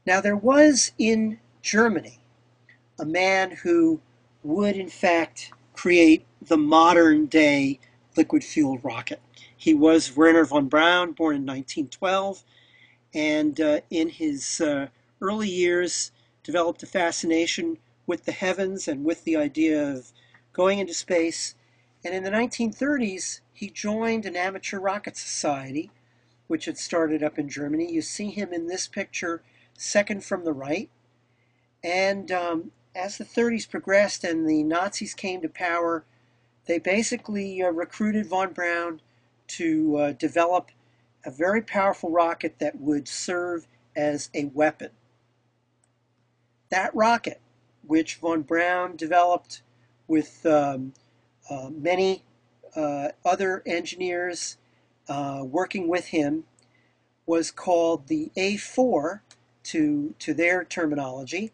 Now, there was in Germany a man who would, in fact, create the modern day liquid fueled rocket. He was Werner von Braun, born in 1912, and in his early years developed a fascination with the heavens and with the idea of going into space. And in the 1930s, he joined an amateur rocket society, which had started up in Germany. You see him in this picture, second from the right. And as the 30s progressed and the Nazis came to power, they basically recruited von Braun to develop a very powerful rocket that would serve as a weapon. That rocket, which von Braun developed with many other engineers working with him, was called the A4 to their terminology,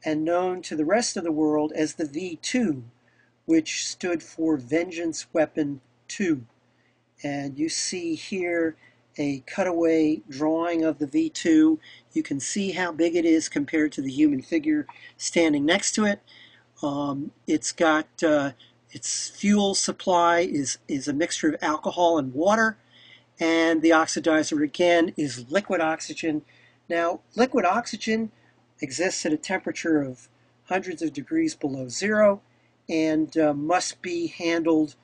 and known to the rest of the world as the V2, which stood for Vengeance Weapon 2. And you see here a cutaway drawing of the V2. You can see how big it is compared to the human figure standing next to it. It's got its fuel supply is a mixture of alcohol and water, and the oxidizer again is liquid oxygen. Now, liquid oxygen exists at a temperature of hundreds of degrees below zero and must be handled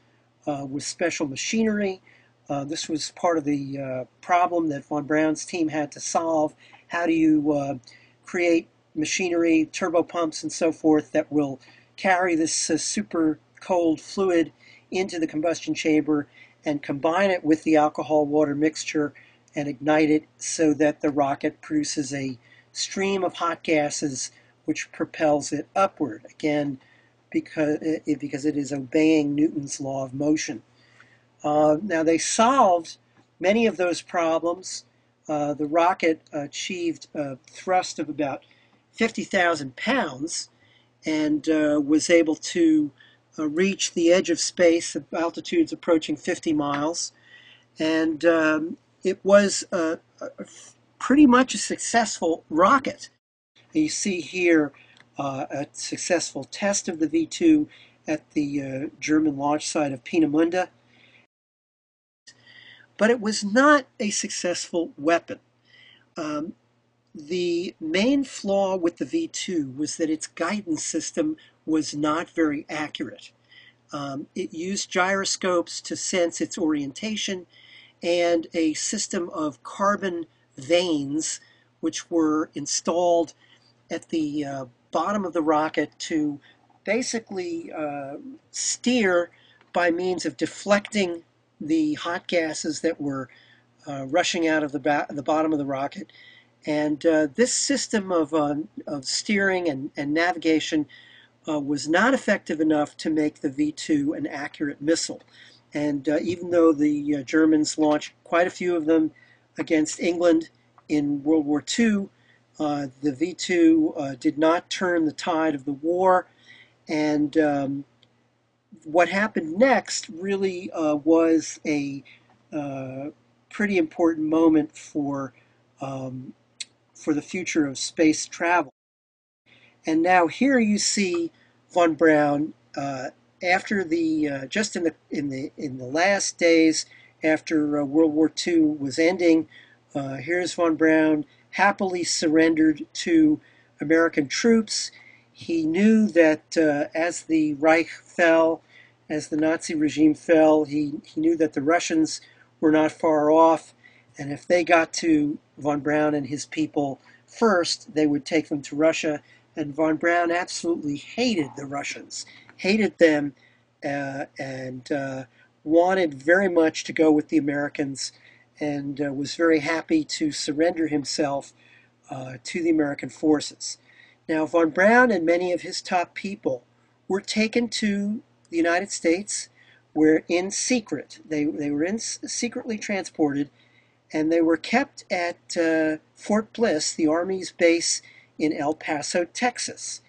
with special machinery. This was part of the problem that von Braun's team had to solve. How do you create machinery, turbopumps, and so forth that will carry this super cold fluid into the combustion chamber and combine it with the alcohol-water mixture and ignite it so that the rocket produces a stream of hot gases which propels it upward, again, because it is obeying Newton's law of motion. Now, they solved many of those problems. The rocket achieved a thrust of about 50,000 pounds and was able to reach the edge of space at altitudes approaching 50 miles. And it was pretty much a successful rocket. You see here a successful test of the V2 at the German launch site of Peenemünde. But it was not a successful weapon. The main flaw with the V2 was that its guidance system was not very accurate. It used gyroscopes to sense its orientation and a system of carbon vanes which were installed at the bottom of the rocket to basically steer by means of deflecting the hot gases that were rushing out of the bottom of the rocket. And this system of steering and navigation was not effective enough to make the V2 an accurate missile. And even though the Germans launched quite a few of them against England in World War II, the V2 did not turn the tide of the war. And what happened next really was a pretty important moment for the future of space travel. And now here you see von Braun after the just in the last days after World War II was ending. Here's von Braun happily surrendered to American troops. He knew that as the Reich fell, as the Nazi regime fell, he knew that the Russians were not far off, and if they got to von Braun and his people first, they would take them to Russia. And von Braun absolutely hated the Russians, hated them, and wanted very much to go with the Americans, and was very happy to surrender himself to the American forces. Now, von Braun and many of his top people were taken to the United States, where in secret, they were secretly transported, and they were kept at Fort Bliss, the Army's base in El Paso, Texas.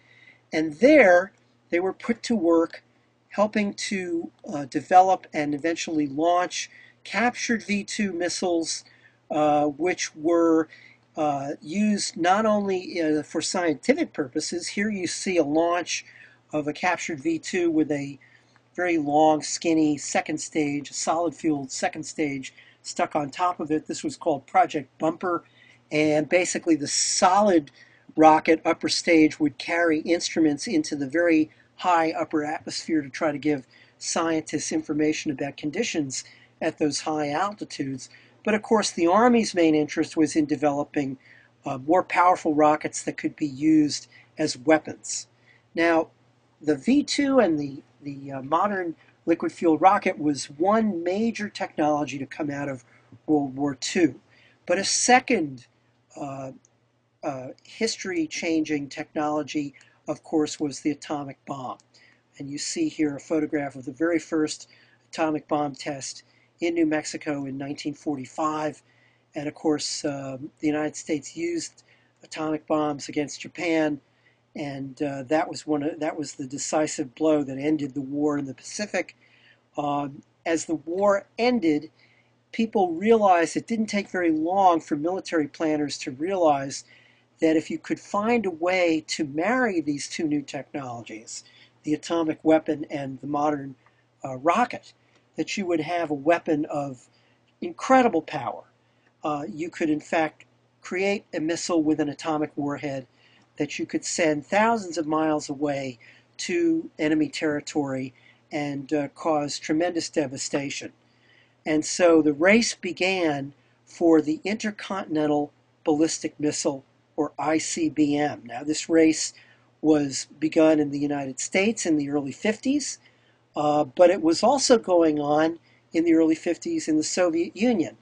And there, they were put to work helping to develop and eventually launch captured V2 missiles, which were used not only for scientific purposes. Here you see a launch of a captured V2 with a very long, skinny second stage, a solid fueled second stage stuck on top of it. This was called Project Bumper. And basically, the solid rocket upper stage would carry instruments into the very high upper atmosphere to try to give scientists information about conditions at those high altitudes. But of course, the Army's main interest was in developing more powerful rockets that could be used as weapons. Now, the V2 and the modern liquid fueled rocket was one major technology to come out of World War II. But a second uh, history-changing technology, of course, was the atomic bomb. And you see here a photograph of the very first atomic bomb test in New Mexico in 1945. And of course, the United States used atomic bombs against Japan, and that was the decisive blow that ended the war in the Pacific. As the war ended, people realized it didn't take very long for military planners to realize that if you could find a way to marry these two new technologies, the atomic weapon and the modern rocket, that you would have a weapon of incredible power. You could, in fact, create a missile with an atomic warhead that you could send thousands of miles away to enemy territory and cause tremendous devastation. And so the race began for the Intercontinental Ballistic Missile, or ICBM. Now, this race was begun in the United States in the early 50s, but it was also going on in the early 50s in the Soviet Union.